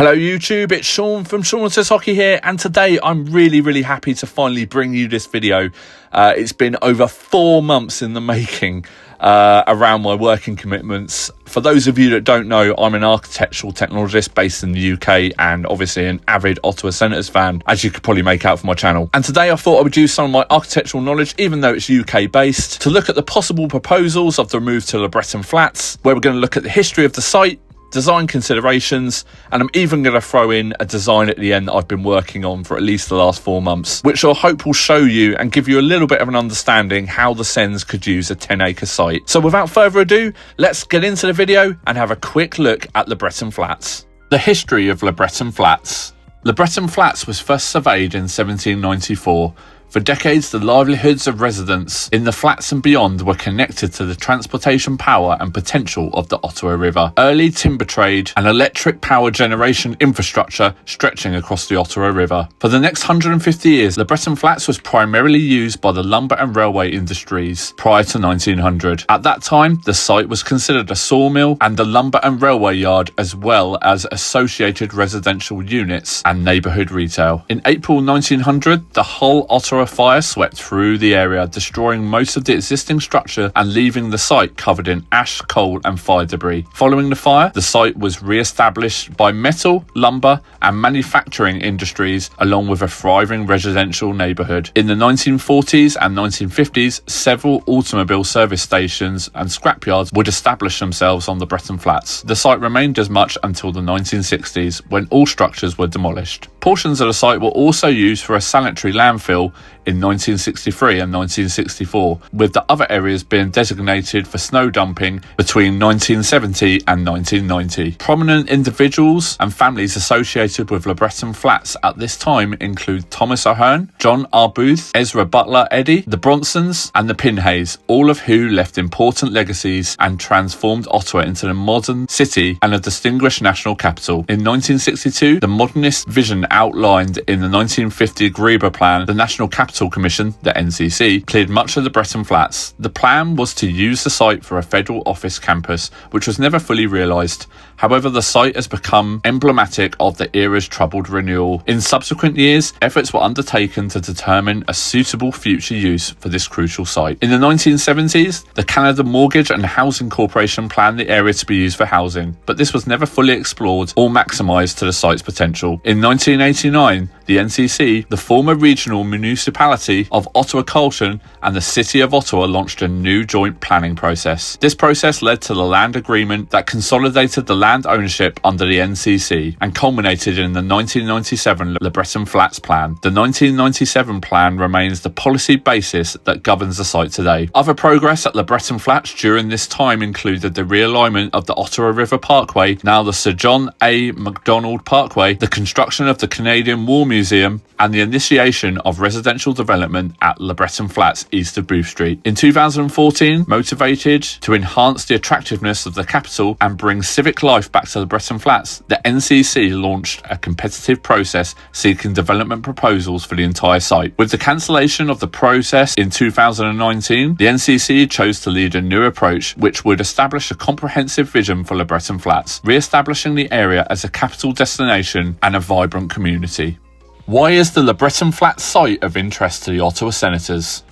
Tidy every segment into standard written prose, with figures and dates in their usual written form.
Hello YouTube, it's Sean from Sean Says Hockey here, and today I'm really happy to finally bring you this video. It's been over 4 months in the making around my working commitments. For those of you that don't know, I'm an architectural technologist based in the UK and obviously an avid Ottawa Senators fan, as you could probably make out from my channel. And today I thought I would use some of my architectural knowledge, even though it's UK based, to look at the possible proposals of the move to LeBreton Flats, where we're going to look at the history of the site, design considerations, and I'm even going to throw in a design at the end that I've been working on for at least the last 4 months, which I hope will show you and give you a little bit of an understanding how the Sens could use a 10-acre site. So without further ado, let's get into the video and have a quick look at LeBreton Flats. The history of LeBreton Flats. LeBreton Flats was first surveyed in 1794. For decades, the livelihoods of residents in the flats and beyond were connected to the transportation power and potential of the Ottawa River, early timber trade and electric power generation infrastructure stretching across the Ottawa River. For the next 150 years, LeBreton Flats was primarily used by the lumber and railway industries prior to 1900. At that time, the site was considered a sawmill and a lumber and railway yard, as well as associated residential units and neighbourhood retail. In April 1900, the whole Ottawa fire swept through the area, destroying most of the existing structure and leaving the site covered in ash, coal and fire debris. Following the fire, the site was re-established by metal, lumber and manufacturing industries, along with a thriving residential neighbourhood. In the 1940s and 1950s, several automobile service stations and scrapyards would establish themselves on the LeBreton Flats. The site remained as much until the 1960s, when all structures were demolished. Portions of the site were also used for a sanitary landfill in 1963 and 1964, with the other areas being designated for snow dumping between 1970 and 1990. Prominent individuals and families associated with LeBreton Flats at this time include Thomas O'Hearn, John R. Booth, Ezra Butler Eddy, the Bronsons and the Pinhays, all of who left important legacies and transformed Ottawa into a modern city and a distinguished national capital. In 1962, the modernist vision outlined in the 1950 Greba Plan, the National Capital Commission, the NCC, cleared much of the LeBreton Flats. The plan was to use the site for a federal office campus, which was never fully realised. However, the site has become emblematic of the era's troubled renewal. In subsequent years, efforts were undertaken to determine a suitable future use for this crucial site. In the 1970s, the Canada Mortgage and Housing Corporation planned the area to be used for housing, but this was never fully explored or maximised to the site's potential. In 1989, the NCC, the former regional municipality of Ottawa-Carleton, and the City of Ottawa launched a new joint planning process. This process led to the land agreement that consolidated the land ownership under the NCC and culminated in the 1997 LeBreton Flats Plan. The 1997 plan remains the policy basis that governs the site today. Other progress at LeBreton Flats during this time included the realignment of the Ottawa River Parkway, now the Sir John A. Macdonald Parkway, the construction of the Canadian War Museum, and the initiation of residential development at LeBreton Flats east of Booth Street. In 2014, motivated to enhance the attractiveness of the capital and bring civic life back to LeBreton Flats, the NCC launched a competitive process seeking development proposals for the entire site. With the cancellation of the process in 2019, the NCC chose to lead a new approach which would establish a comprehensive vision for LeBreton Flats, re-establishing the area as a capital destination and a vibrant community. Why is the LeBreton Flats site of interest to the Ottawa Senators?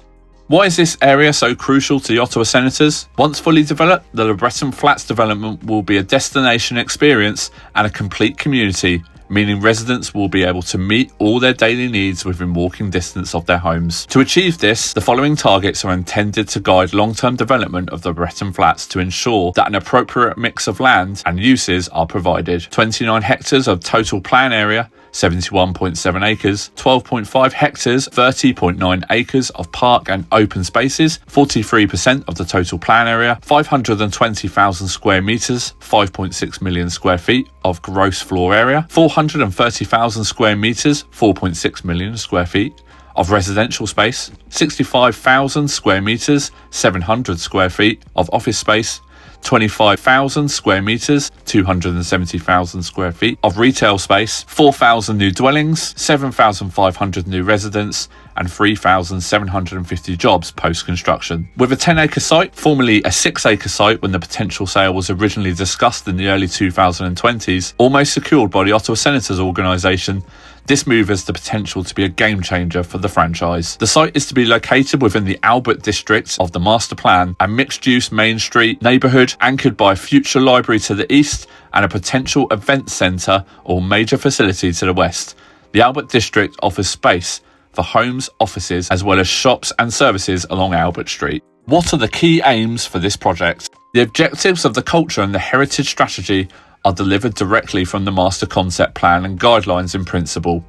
Why is this area so crucial to the Ottawa Senators? Once fully developed, the LeBreton Flats development will be a destination experience and a complete community, meaning residents will be able to meet all their daily needs within walking distance of their homes. To achieve this, the following targets are intended to guide long-term development of the LeBreton Flats to ensure that an appropriate mix of land and uses are provided. 29 hectares of total plan area, 71.7 acres, 12.5 hectares, 30.9 acres of park and open spaces, 43% of the total plan area, 520,000 square metres, 5.6 million square feet of gross floor area, 430,000 square metres, 4.6 million square feet of residential space, 65,000 square metres, 700 square feet of office space, 25,000 square metres, 270,000 square feet of retail space, 4,000 new dwellings, 7,500 new residents and 3,750 jobs post-construction. With a 10-acre site, formerly a 6-acre site when the potential sale was originally discussed in the early 2020s, almost secured by the Ottawa Senators organisation, this move has the potential to be a game changer for the franchise. The site is to be located within the Albert district of the master plan, a mixed-use Main Street neighbourhood anchored by a future library to the east and a potential event centre or major facility to the west. The Albert district offers space for homes, offices, as well as shops and services along Albert Street. What are the key aims for this project? The objectives of the culture and the heritage strategy are delivered directly from the master concept plan and guidelines in principle,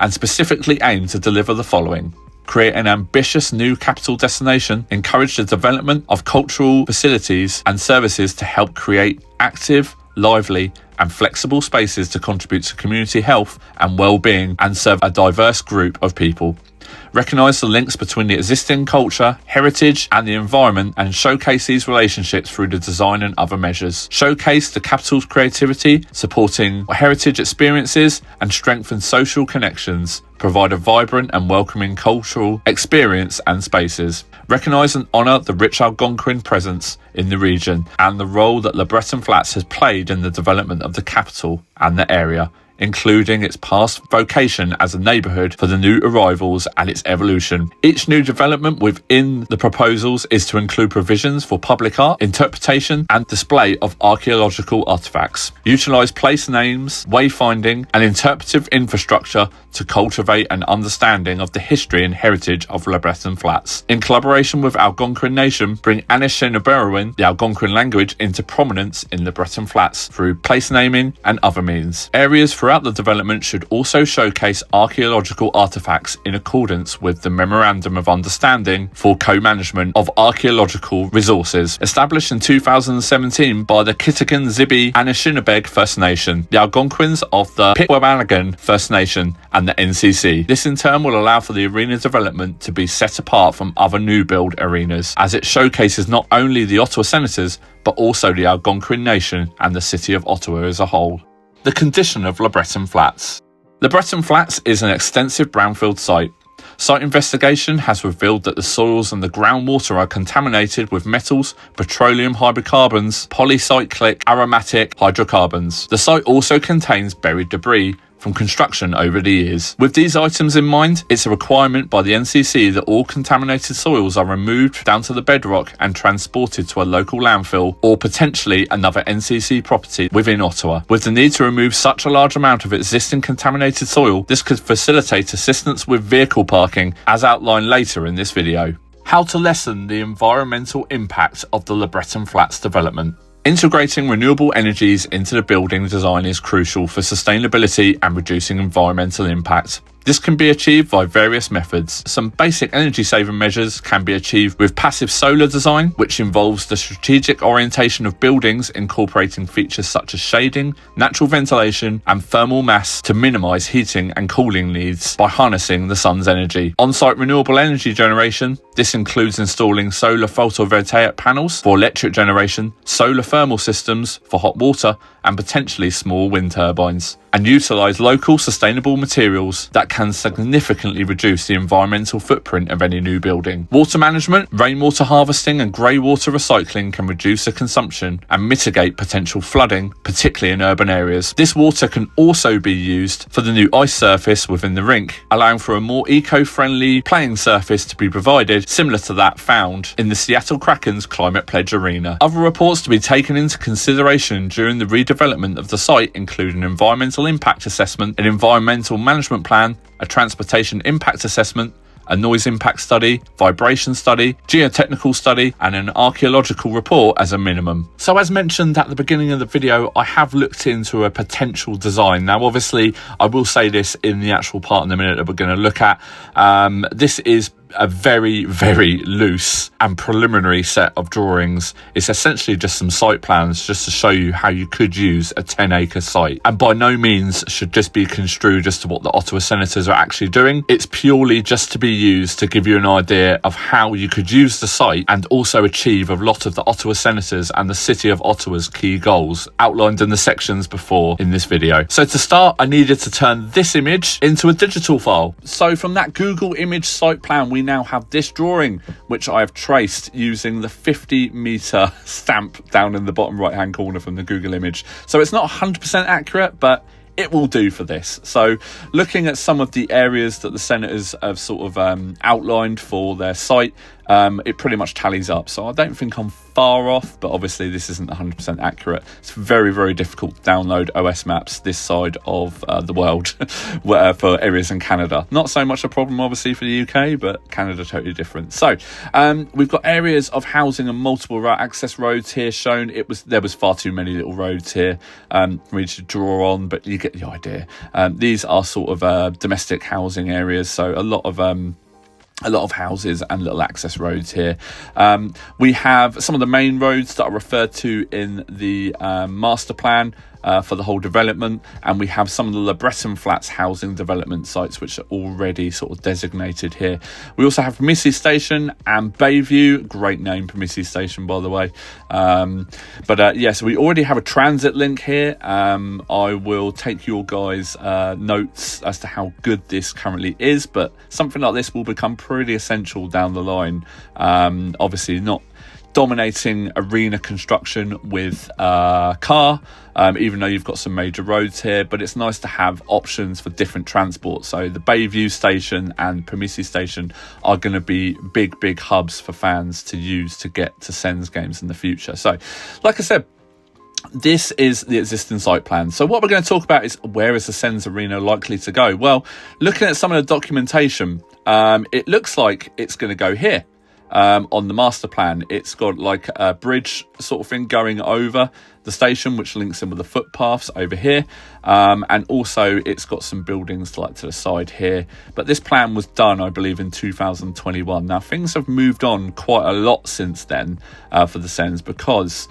and specifically aim to deliver the following: create an ambitious new capital destination, encourage the development of cultural facilities and services to help create active, lively and flexible spaces to contribute to community health and well-being and serve a diverse group of people. Recognise the links between the existing culture, heritage and the environment and showcase these relationships through the design and other measures. Showcase the capital's creativity, supporting heritage experiences and strengthen social connections. Provide a vibrant and welcoming cultural experience and spaces. Recognise and honour the rich Algonquin presence in the region and the role that LeBreton Flats has played in the development of the capital and the area, including its past vocation as a neighbourhood for the new arrivals and its evolution. Each new development within the proposals is to include provisions for public art, interpretation and display of archaeological artefacts. Utilise place names, wayfinding and interpretive infrastructure to cultivate an understanding of the history and heritage of LeBreton Flats. In collaboration with Algonquin Nation, bring Anishinaabe, the Algonquin language, into prominence in LeBreton Flats through place naming and other means. Areas throughout the development should also showcase archaeological artefacts in accordance with the Memorandum of Understanding for Co-Management of Archaeological Resources, established in 2017 by the Kitigan-Zibi Anishinaabe First Nation, the Algonquins of the Pikwamanagan First Nation and the NCC. This in turn will allow for the arena development to be set apart from other new build arenas, as it showcases not only the Ottawa Senators but also the Algonquin Nation and the City of Ottawa as a whole. The condition of LeBreton Flats. LeBreton Flats is an extensive brownfield site. Site investigation has revealed that the soils and the groundwater are contaminated with metals, petroleum hydrocarbons, polycyclic aromatic hydrocarbons. The site also contains buried debris from construction over the years. With these items in mind, it's a requirement by the NCC that all contaminated soils are removed down to the bedrock and transported to a local landfill or potentially another NCC property within Ottawa. With the need to remove such a large amount of existing contaminated soil, this could facilitate assistance with vehicle parking, as outlined later in this video. How to lessen the environmental impact of the LeBreton Flats development. Integrating renewable energies into the building design is crucial for sustainability and reducing environmental impact. This can be achieved by various methods. Some basic energy saving measures can be achieved with passive solar design, which involves the strategic orientation of buildings incorporating features such as shading, natural ventilation and thermal mass to minimise heating and cooling needs by harnessing the sun's energy. On-site renewable energy generation. This includes installing solar photovoltaic panels for electric generation, solar thermal systems for hot water and potentially small wind turbines, and utilise local sustainable materials that can significantly reduce the environmental footprint of any new building. Water management, rainwater harvesting and grey water recycling can reduce the consumption and mitigate potential flooding, particularly in urban areas. This water can also be used for the new ice surface within the rink, allowing for a more eco-friendly playing surface to be provided, similar to that found in the Seattle Kraken's Climate Pledge Arena. Other reports to be taken into consideration during the redevelopment of the site include an environmental impact assessment, an environmental management plan, a transportation impact assessment, a noise impact study, vibration study, geotechnical study, and an archaeological report as a minimum. So as mentioned at the beginning of the video, I have looked into a potential design. Now obviously I will say this in the actual part in the minute that we're going to look at. This is a very, very loose and preliminary set of drawings. It's essentially just some site plans just to show you how you could use a 10-acre site, and by no means should just be construed as to what the Ottawa Senators are actually doing. It's purely just to be used to give you an idea of how you could use the site and also achieve a lot of the Ottawa Senators and the City of Ottawa's key goals outlined in the sections before in this video. So to start, I needed to turn this image into a digital file. So from that Google image site plan, we now have this drawing, which I have traced using the 50-meter stamp down in the bottom right hand corner from the Google image. So it's not 100% accurate, but it will do for this. So looking at some of the areas that the Senators have sort of outlined for their site, it pretty much tallies up. So I don't think I'm far off, but obviously this isn't 100% accurate. It's very, very difficult to download OS maps this side of the world for areas in Canada. Not so much a problem obviously for the UK, but Canada totally different. So we've got areas of housing and multiple access roads here shown. There was far too many little roads here for me to draw on, but you get the idea. These are sort of domestic housing areas, so a lot of houses and little access roads here. We have some of the main roads that are referred to in the master plan for the whole development, and we have some of the LeBreton Flats housing development sites which are already sort of designated here. We also have Missy Station and Bayview. Great name, Missy Station, by the way. So we already have a transit link here. I will take your guys' notes as to how good this currently is, but something like this will become pretty essential down the line. Obviously not dominating arena construction with car, even though you've got some major roads here, but it's nice to have options for different transport. So the Bayview Station and Pemisi Station are going to be big hubs for fans to use to get to Sens games in the future. So like I said, this is the existing site plan. So what we're going to talk about is, where is the Sens Arena likely to go? Well, looking at some of the documentation, it looks like it's going to go here. On the master plan, it's got like a bridge sort of thing going over the station, which links in with the footpaths over here, and also it's got some buildings like to the side here. But this plan was done, I believe, in 2021. Now things have moved on quite a lot since then for the Sens, because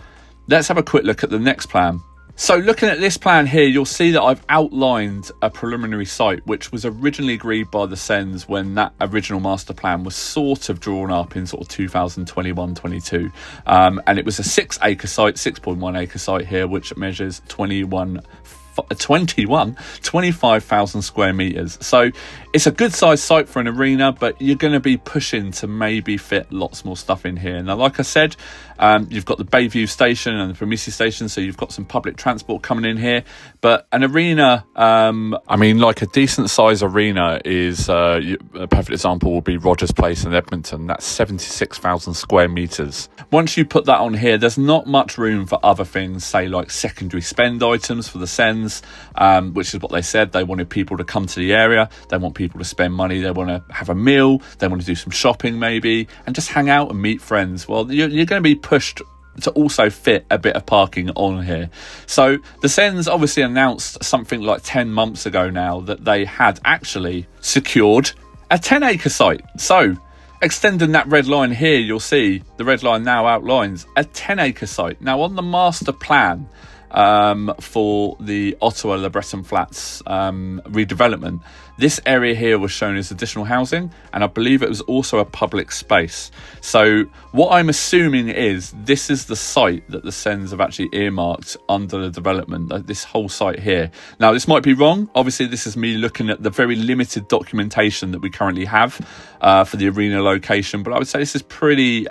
let's have a quick look at the next plan. So looking at this plan here, you'll see that I've outlined a preliminary site which was originally agreed by the Sens when that original master plan was sort of drawn up in sort of 2021-22. And it was a 6-acre site, 6.1 acre site here, which measures 25,000 square meters. So it's a good sized site for an arena, but you're going to be pushing to maybe fit lots more stuff in here. Now, like I said, you've got the Bayview Station and the Pemisi Station, so you've got some public transport coming in here. But an arena, I mean, like a decent size arena is, a perfect example will be Rogers Place in Edmonton. That's 76,000 square meters. Once you put that on here, there's not much room for other things, say like secondary spend items for the Sens, which is what they said. They wanted people to come to the area. They want people to spend money. They want to have a meal. They want to do some shopping maybe, and just hang out and meet friends. Well, you're going to be pushed to also fit a bit of parking on here. So the Sens obviously announced something like 10 months ago now that they had actually secured a 10-acre site. So extending that red line here, you'll see the red line now outlines a 10-acre site. Now on the master plan for the Ottawa LeBreton Flats redevelopment, this area here was shown as additional housing, and I believe it was also a public space. So what I'm assuming is this is the site that the Sens have actually earmarked under the development, this whole site here. Now this might be wrong. Obviously this is me looking at the very limited documentation that we currently have for the arena location, but I would say this is pretty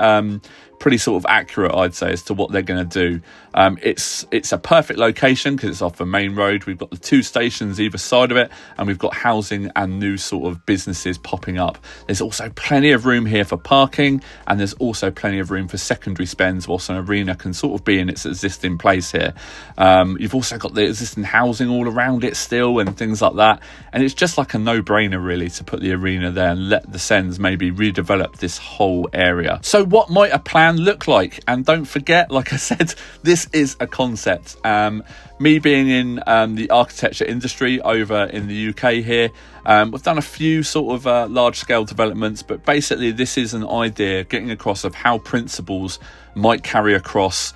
sort of accurate, I'd say, as to what they're going to do. It's a perfect location because it's off the main road. We've got the 2 stations either side of it, and we've got housing and new sort of businesses popping up. There's also plenty of room here for parking, and there's also plenty of room for secondary spends whilst an arena can sort of be in its existing place here. You've also got the existing housing all around it still and things like that, and it's just like a no-brainer really to put the arena there and let the Sens maybe redevelop this whole area. So what might a plan can look like. And don't forget, like I said, this is a concept. Me being in the architecture industry over in the UK here, we've done a few sort of large-scale developments, but basically this is an idea getting across of how principles might carry across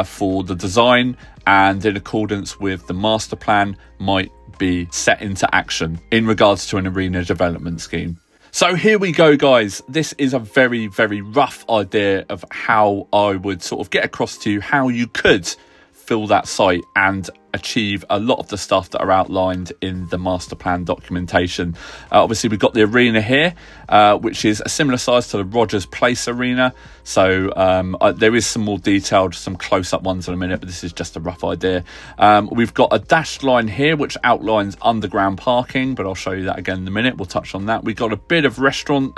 for the design, and in accordance with the master plan might be set into action in regards to an arena development scheme. So here we go, guys. This is a very, very rough idea of how I would sort of get across to you how you could fill that site and achieve a lot of the stuff that are outlined in the master plan documentation. Obviously, we've got the arena here, which is a similar size to the Rogers Place arena. So there is some more detailed, some close-up ones in a minute, but this is just a rough idea. We've got a dashed line here, which outlines underground parking, but I'll show you that again in a minute. We'll touch on that. We've got a bit of restaurant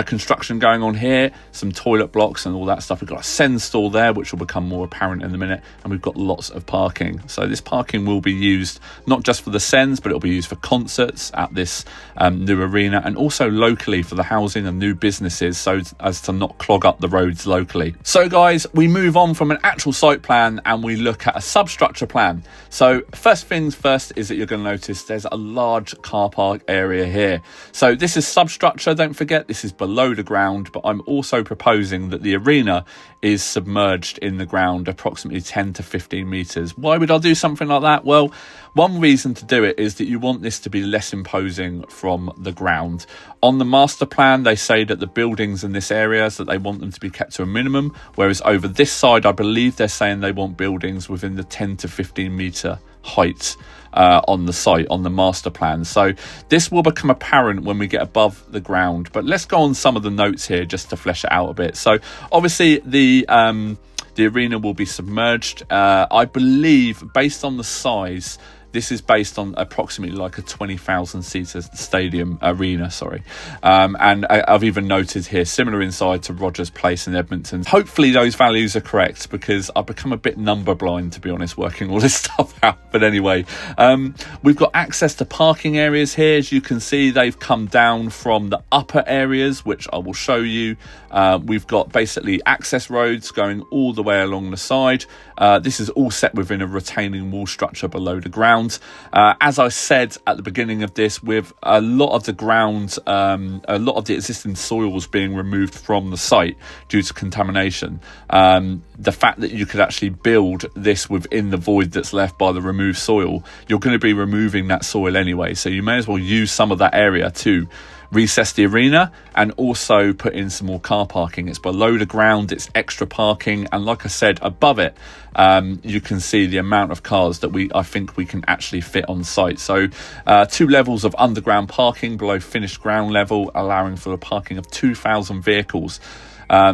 construction going on here, some toilet blocks and all that stuff. We've got a Sens store there, which will become more apparent in a minute, and we've got lots of parking. So this parking will be used not just for the Sens, but it'll be used for concerts at this new arena, and also locally for the housing and new businesses, so as to not clog up the roads locally. So guys, we move on from an actual site plan and we look at a substructure plan. So first things first is that you're going to notice there's a large car park area here. So this is substructure, don't forget, this is below the ground, but I'm also proposing that the arena is submerged in the ground approximately 10 to 15 meters. Why would I do something like that? Well, one reason to do it is that you want this to be less imposing from the ground. On the master plan, they say that the buildings in this area, that they want them to be kept to a minimum, whereas over this side, I believe they're saying they want buildings within the 10 to 15 meter height on the site, on the master plan. So this will become apparent when we get above the ground, but let's go on some of the notes here just to flesh it out a bit. So obviously the arena will be submerged. I believe based on the size, this is based on approximately like a 20,000 seater stadium arena, and I've even noted here similar inside to Rogers Place in Edmonton. Hopefully those values are correct, because I've become a bit number blind, to be honest, working all this stuff out. But anyway, we've got access to parking areas here. As you can see, they've come down from the upper areas, which I will show you. We've got basically access roads going all the way along the side. This is all set within a retaining wall structure below the ground. As I said at the beginning of this, with a lot of the ground, a lot of the existing soils being removed from the site due to contamination, the fact that you could actually build this within the void that's left by the removed soil, you're going to be removing that soil anyway, so you may as well use some of that area to recess the arena and also put in some more car parking. It's below the ground, it's extra parking, and like I said, above it you can see the amount of cars that I think we can actually fit on site. So 2 levels of underground parking below finished ground level, allowing for the parking of 2,000 vehicles.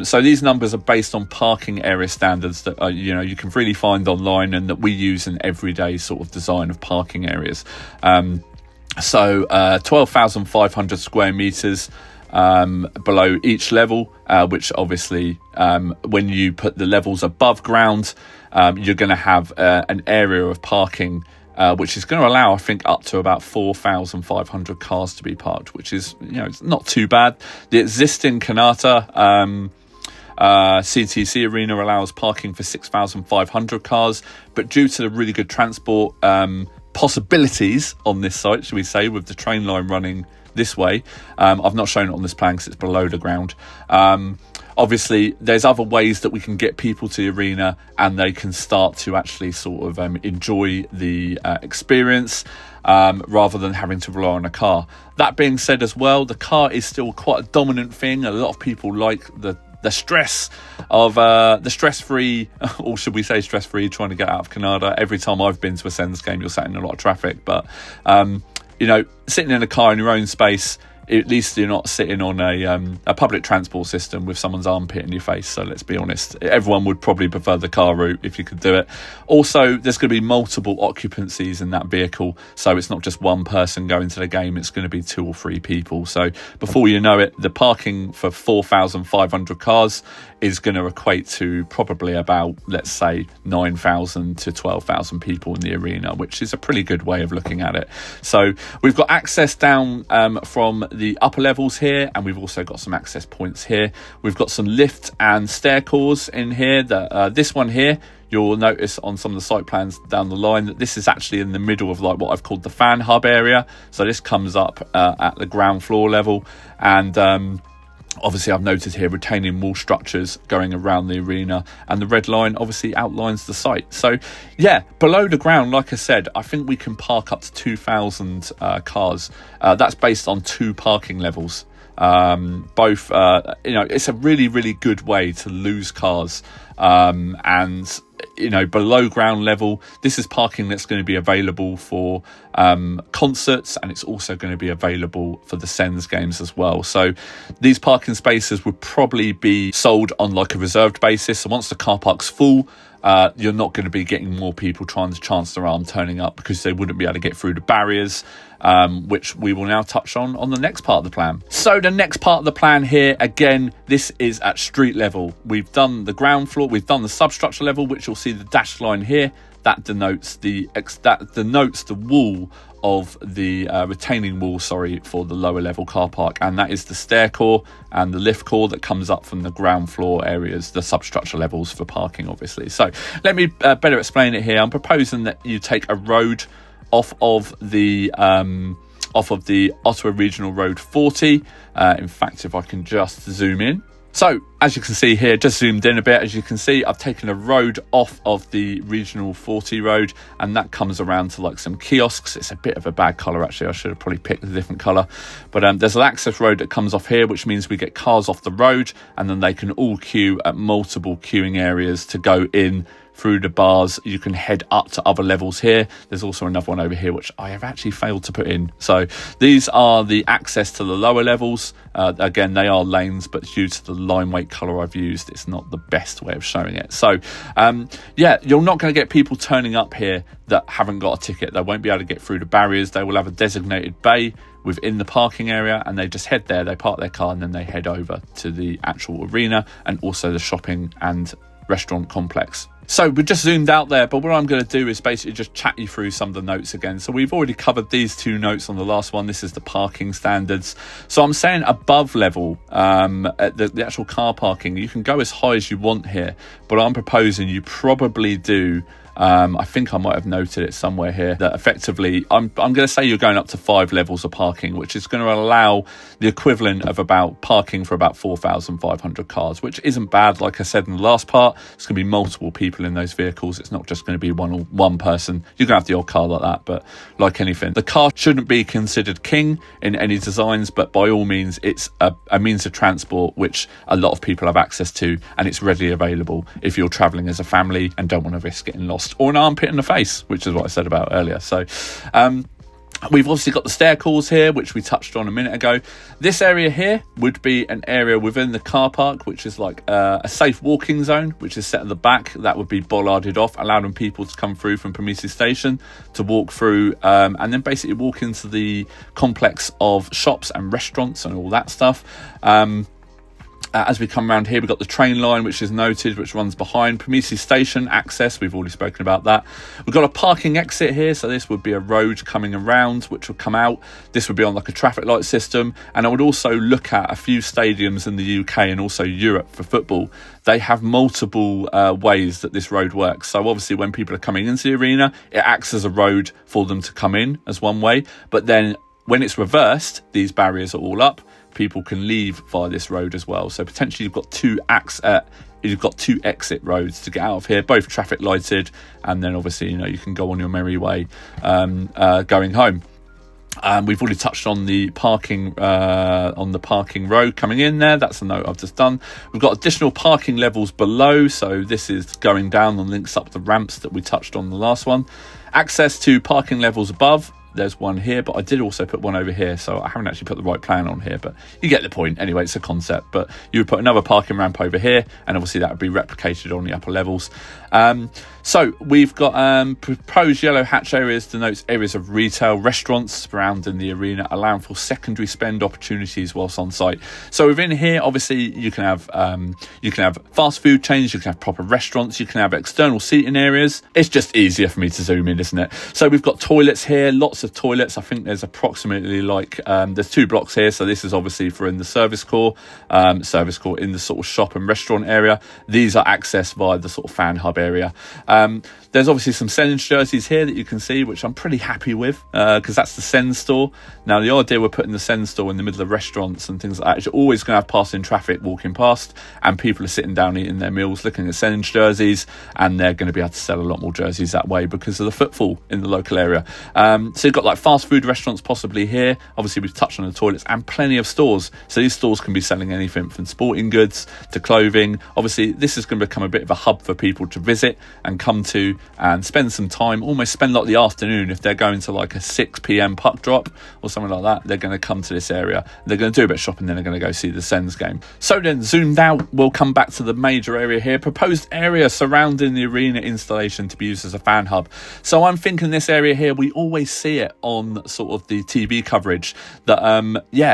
So these numbers are based on parking area standards that you can really find online, and that we use in everyday sort of design of parking areas. So 12,500 square meters below each level, which obviously when you put the levels above ground, you're going to have an area of parking which is going to allow, I think, up to about 4,500 cars to be parked, which is, it's not too bad. The existing Kanata CTC arena allows parking for 6,500 cars, but due to the really good transport possibilities on this site, should we say, with the train line running this way, I've not shown it on this plan because it's below the ground. Obviously, there's other ways that we can get people to the arena and they can start to actually sort of enjoy the experience rather than having to rely on a car. That being said as well, the car is still quite a dominant thing. A lot of people like the stress of the stress-free, or should we say stress-free, trying to get out of Canada. Every time I've been to a Sens game, you're sat in a lot of traffic, but sitting in a car in your own space, at least you're not sitting on a public transport system with someone's armpit in your face. So let's be honest, everyone would probably prefer the car route if you could do it. Also, there's going to be multiple occupancies in that vehicle, so it's not just one person going to the game, it's going to be 2 or 3 people. So before you know it, the parking for 4,500 cars is going to equate to probably about, let's say, 9,000 to 12,000 people in the arena, which is a pretty good way of looking at it. So we've got access down from the upper levels here, and we've also got some access points here. We've got some lift and stair cores in here. This one here, you'll notice on some of the site plans down the line that this is actually in the middle of like what I've called the fan hub area. So this comes up at the ground floor level, and obviously I've noted here retaining wall structures going around the arena, and the red line obviously outlines the site. So yeah, below the ground, like I said, I think we can park up to 2,000 cars. That's based on 2 parking levels. Both, it's a really good way to lose cars. And below ground level, this is parking that's going to be available for concerts, and it's also going to be available for the Sens games as well. So these parking spaces would probably be sold on like a reserved basis. So once the car park's full, you're not going to be getting more people trying to chance their arm turning up, because they wouldn't be able to get through the barriers, which we will now touch on the next part of the plan. So the next part of the plan here, again, this is at street level. We've done the ground floor, we've done the substructure level, which you'll see the dashed line here. That denotes the wall of the retaining wall, for the lower level car park, and that is the stair core and the lift core that comes up from the ground floor areas, the substructure levels for parking, obviously. So let me better explain it here. I'm proposing that you take a road off of the Ottawa Regional Road 40. In fact, if I can just zoom in. So as you can see here, just zoomed in a bit, as you can see, I've taken a road off of the Regional 40 road, and that comes around to like some kiosks. It's a bit of a bad colour, actually. I should have probably picked a different colour. But there's an access road that comes off here, which means we get cars off the road, and then they can all queue at multiple queuing areas to go in through the bars. You can head up to other levels here. There's also another one over here, which I have actually failed to put in. So these are the access to the lower levels. Again, they are lanes, but due to the line weight colour I've used, it's not the best way of showing it. So you're not going to get people turning up here that haven't got a ticket. They won't be able to get through the barriers. They will have a designated bay within the parking area, and they just head there, they park their car, and then they head over to the actual arena and also the shopping and restaurant complex. So we just zoomed out there, but what I'm going to do is basically just chat you through some of the notes again. So we've already covered these 2 notes on the last one. This is the parking standards. So I'm saying above level, at the actual car parking, you can go as high as you want here, but I'm proposing you probably do. I think I might have noted it somewhere here that effectively I'm going to say you're going up to 5 levels of parking, which is going to allow the equivalent of about parking for about 4,500 cars, which isn't bad. Like I said in the last part, it's going to be multiple people in those vehicles. It's not just going to be one person. You're going to have the odd car like that, but like anything, the car shouldn't be considered king in any designs, but by all means, it's a means of transport which a lot of people have access to, and it's readily available if you're traveling as a family and don't want to risk getting lost or an armpit in the face, which is what I said about earlier. So we've obviously got the stair cores here, which we touched on a minute ago. This area here would be an area within the car park, which is like a safe walking zone, which is set at the back. That would be bollarded off, allowing people to come through from Prometheus Station to walk through, and then basically walk into the complex of shops and restaurants and all that stuff. As we come around here, we've got the train line, which is noted, which runs behind Prometheus Station access. We've already spoken about that. We've got a parking exit here, so this would be a road coming around, which would come out. This would be on like a traffic light system, and I would also look at a few stadiums in the UK and also Europe for football. They have multiple ways that this road works. So obviously when people are coming into the arena, it acts as a road for them to come in as one way, but then when it's reversed, these barriers are all up. People can leave via this road as well. So potentially you've got two exit roads to get out of here, both traffic lighted, and then obviously you can go on your merry way going home. We've already touched on the parking road coming in there. That's the note I've just done. We've got additional parking levels below, so this is going down and links up the ramps that we touched on the last one. Access to parking levels above. There's one here, but I did also put one over here, so I haven't actually put the right plan on here, but you get the point. Anyway, it's a concept, but you would put another parking ramp over here, and obviously that would be replicated on the upper levels. So we've got proposed yellow hatch areas denotes areas of retail, restaurants surrounding the arena, allowing for secondary spend opportunities whilst on site. So within here, obviously you can have fast food chains, you can have proper restaurants, you can have external seating areas. It's just easier for me to zoom in, isn't it? So we've got toilets here, lots lots of toilets. I think there's approximately like there's 2 blocks here, so this is obviously for in the service core in the sort of shop and restaurant area. These are accessed via the sort of fan hub area. There's obviously some Sens jerseys here that you can see, which I'm pretty happy with, because that's the Sens store. Now, the idea we're putting the Sens store in the middle of restaurants and things like that, you're always going to have passing traffic walking past, and people are sitting down eating their meals, looking at Sens jerseys, and they're going to be able to sell a lot more jerseys that way because of the footfall in the local area. So you've got like fast food restaurants possibly here. Obviously, we've touched on the toilets, and plenty of stores. So these stores can be selling anything from sporting goods to clothing. Obviously, this is going to become a bit of a hub for people to visit and come to and spend some time, almost spend like the afternoon. If they're going to like a 6 p.m. puck drop or something like that, they're going to come to this area. They're going to do a bit of shopping, then they're going to go see the Sens game. So then, zoomed out, we'll come back to the major area here. Proposed area surrounding the arena installation to be used as a fan hub. So I'm thinking this area here, we always see it on sort of the TV coverage that,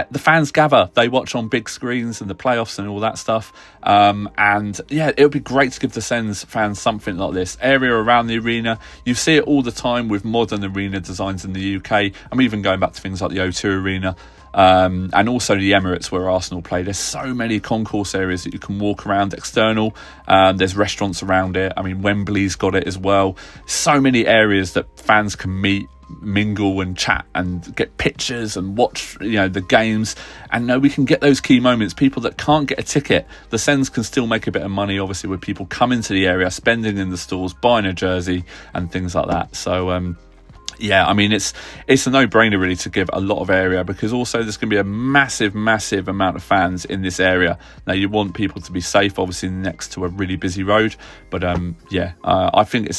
the fans gather. They watch on big screens and the playoffs and all that stuff. And yeah, it would be great to give the Sens fans something like this. Area around the arena, you see it all the time with modern arena designs in the UK. I'm even going back to things like the O2 Arena. And also the Emirates where Arsenal play. There's so many concourse areas that you can walk around external. There's restaurants around it. I mean, Wembley's got it as well. So many areas that fans can meet, mingle and chat and get pictures and watch, the games. And we can get those key moments. People that can't get a ticket, the Sens can still make a bit of money, obviously, with people coming to the area, spending in the stores, buying a jersey and things like that. So yeah, I mean, it's a no-brainer really to give a lot of area, because also there's going to be a massive amount of fans in this area. Now, you want people to be safe, obviously, next to a really busy road. But I think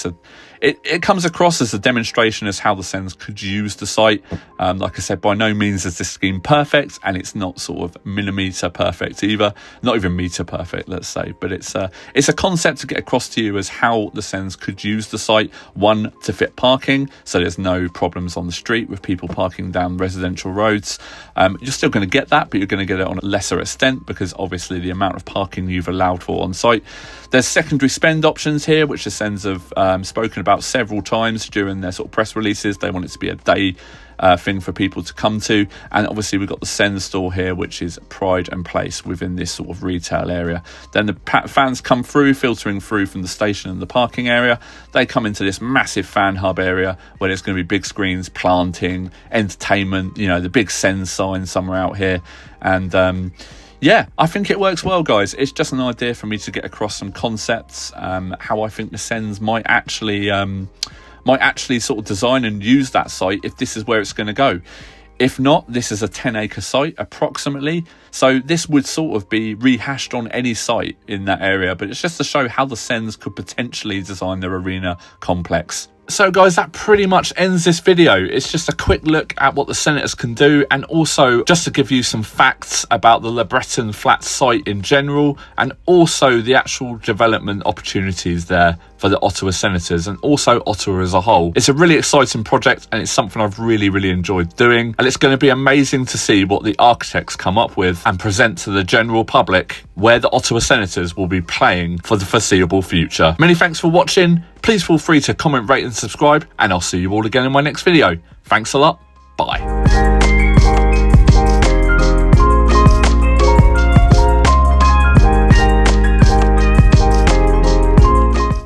it comes across as a demonstration as how the Sens could use the site. Like I said, by no means is this scheme perfect, and it's not sort of millimetre perfect either. Not even metre perfect, let's say. But it's a concept to get across to you as how the Sens could use the site. One, to fit parking, so there's no problems on the street with people parking down residential roads. You're still going to get that, but you're going to get it on a lesser extent, because obviously the amount of parking you've allowed for on site. There's secondary spend options here, which the Sens have spoken about several times during their sort of press releases. They want it to be a day thing for people to come to. And obviously we've got the Sens store here, which is pride and place within this sort of retail area. Then the fans come through, filtering through from the station and the parking area. They come into this massive fan hub area where there's going to be big screens, planting, entertainment, the big Sens sign somewhere out here. And yeah, I think it works well, guys. It's just an idea for me to get across some concepts, how I think the Sens might actually sort of design and use that site if this is where it's going to go. If not, this is a 10-acre site approximately, so this would sort of be rehashed on any site in that area, but it's just to show how the Sens could potentially design their arena complex. So guys, that pretty much ends this video. It's just a quick look at what the Senators can do, and also just to give you some facts about the LeBreton Flats site in general, and also the actual development opportunities there for the Ottawa Senators and also Ottawa as a whole. It's a really exciting project, and it's something I've really enjoyed doing, and it's going to be amazing to see what the architects come up with and present to the general public where the Ottawa Senators will be playing for the foreseeable future. Many thanks for watching. Please feel free to comment, rate and subscribe, and I'll see you all again in my next video. Thanks a lot. Bye.